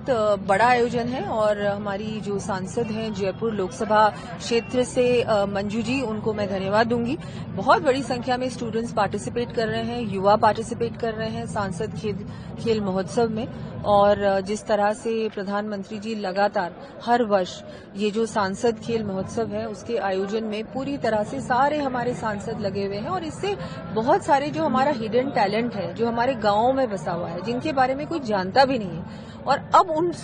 बहुत बड़ा आयोजन है और हमारी जो सांसद हैं जयपुर लोकसभा क्षेत्र से मंजू जी, उनको मैं धन्यवाद दूंगी। बहुत बड़ी संख्या में स्टूडेंट्स पार्टिसिपेट कर रहे हैं, युवा पार्टिसिपेट कर रहे हैं सांसद खेल महोत्सव में। और जिस तरह से प्रधानमंत्री जी लगातार हर वर्ष ये जो सांसद खेल महोत्सव है उसके आयोजन में पूरी तरह से सारे हमारे सांसद लगे हुए हैं और इससे बहुत सारे जो हमारा हिडन टैलेंट है, जो हमारे गांवों में बसा हुआ है, जिनके बारे में कोई जानता भी नहीं है, और अब उस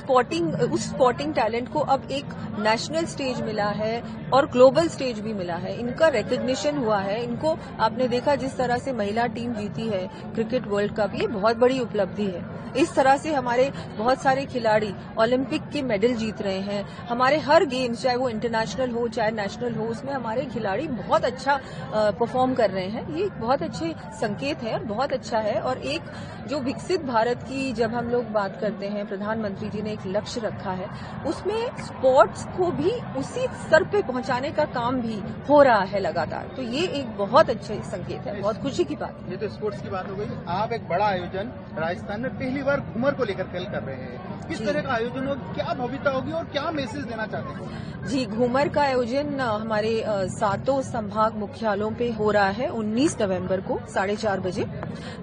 स्पॉटिंग टैलेंट को अब एक नेशनल स्टेज मिला है और ग्लोबल स्टेज भी मिला है। इनका रिकग्निशन हुआ है। इनको आपने देखा जिस तरह से महिला टीम जीती है क्रिकेट वर्ल्ड कप, ये बहुत बड़ी उपलब्धि है। इस तरह से हमारे बहुत सारे खिलाड़ी ओलंपिक के मेडल जीत रहे हैं। हमारे हर गेम्स, चाहे वो इंटरनेशनल हो चाहे नेशनल हो, उसमें हमारे खिलाड़ी बहुत अच्छा परफॉर्म कर रहे हैं। ये बहुत अच्छे संकेत है और बहुत अच्छा है। और एक जो विकसित भारत की जब हम लोग बात करते हैं, प्रधानमंत्री जी ने एक लक्ष्य रखा है, उसमें स्पोर्ट्स को भी उसी स्तर पे पहुंचाने का काम भी हो रहा है लगातार। तो ये एक बहुत अच्छे संकेत है, बहुत खुशी की बात है। ये तो स्पोर्ट्स की बात हो गई। आप एक बड़ा आयोजन राजस्थान में पहली बार घूमर को लेकर कल कर रहे हैं, किस तरह का आयोजन हो, क्या भव्यता होगी और क्या मैसेज देना चाहते हैं? जी, घूमर का आयोजन हमारे 7 संभाग मुख्यालयों पे हो रहा है 19 नवंबर को 4:30 बजे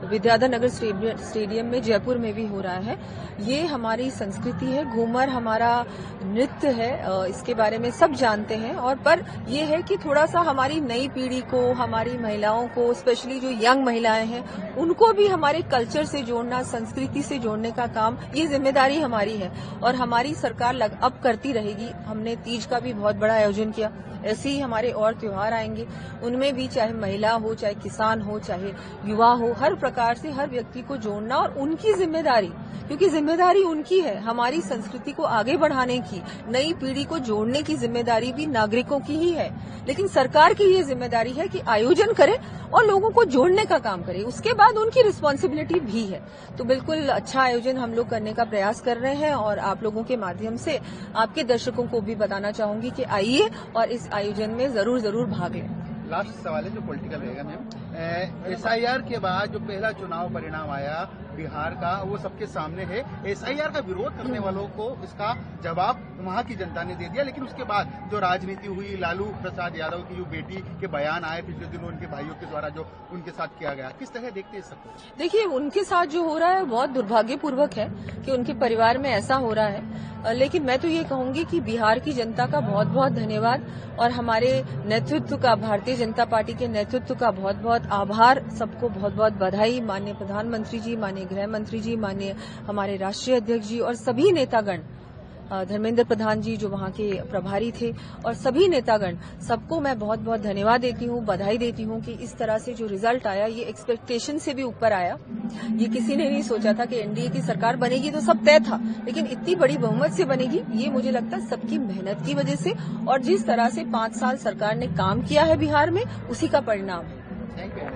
विद्याधर नगर स्टेडियम में जयपुर में भी हो रहा है। ये हमारी संस्कृति है, घूमर हमारा नृत्य है, इसके बारे में सब जानते हैं। और पर यह है कि थोड़ा सा हमारी नई पीढ़ी को, हमारी महिलाओं को, स्पेशली जो यंग महिलाएं हैं, उनको भी हमारे कल्चर से जोड़ना, संस्कृति से जोड़ने का काम, ये जिम्मेदारी हमारी है और हमारी सरकार अब करती रहेगी। हमने तीज का भी बहुत बड़ा आयोजन किया, ऐसे ही हमारे और त्योहार आएंगे, उनमें भी चाहे महिला हो, चाहे किसान हो, चाहे युवा हो, हर प्रकार से हर व्यक्ति को जोड़ना और उनकी जिम्मेदारी, क्योंकि जिम्मेदारी उनकी है हमारी संस्कृति को आगे बढ़ाने की, नई पीढ़ी को जोड़ने की जिम्मेदारी भी नागरिकों की ही है। लेकिन सरकार की ये जिम्मेदारी है कि आयोजन करे और लोगों को जोड़ने का काम करे, उसके बाद उनकी रिस्पॉन्सिबिलिटी भी है। तो बिल्कुल अच्छा आयोजन हम लोग करने का प्रयास कर रहे हैं और आप लोगों के माध्यम से आपके दर्शकों को भी बताना चाहूंगी कि आइए और इस आयोजन में जरूर भाग लें। लास्ट सवाल है जो पॉलिटिकल रहेगा मैम, SIR के बाद जो पहला चुनाव परिणाम आया बिहार का, वो सबके सामने है। SIR का विरोध करने वालों को इसका जवाब वहां की जनता ने दे दिया, लेकिन उसके बाद जो राजनीति हुई, लालू प्रसाद यादव की जो बेटी के बयान आए पिछले दिनों उनके भाइयों के द्वारा जो उनके साथ किया गया, किस तरह देखते हैं सबको? देखिए, उनके साथ जो हो रहा है बहुत दुर्भाग्यपूर्वक है कि उनके परिवार में ऐसा हो रहा है। लेकिन मैं तो ये कहूंगी कि बिहार की जनता का बहुत बहुत धन्यवाद और हमारे नेतृत्व का, भारतीय जनता पार्टी के नेतृत्व का बहुत बहुत आभार, सबको बहुत बहुत बधाई। माननीय प्रधानमंत्री जी, माननीय गृह मंत्री जी, माननीय हमारे राष्ट्रीय अध्यक्ष जी और सभी नेतागण, धर्मेंद्र प्रधान जी जो वहां के प्रभारी थे, और सभी नेतागण, सबको मैं बहुत बहुत धन्यवाद देती हूँ, बधाई देती हूँ कि इस तरह से जो रिजल्ट आया ये एक्सपेक्टेशन से भी ऊपर आया। ये किसी ने नहीं सोचा था कि एनडीए की सरकार बनेगी, तो सब तय था, लेकिन इतनी बड़ी बहुमत से बनेगी, ये मुझे लगता है सबकी मेहनत की वजह से और जिस तरह से 5 साल सरकार ने काम किया है बिहार में, उसी का परिणाम है।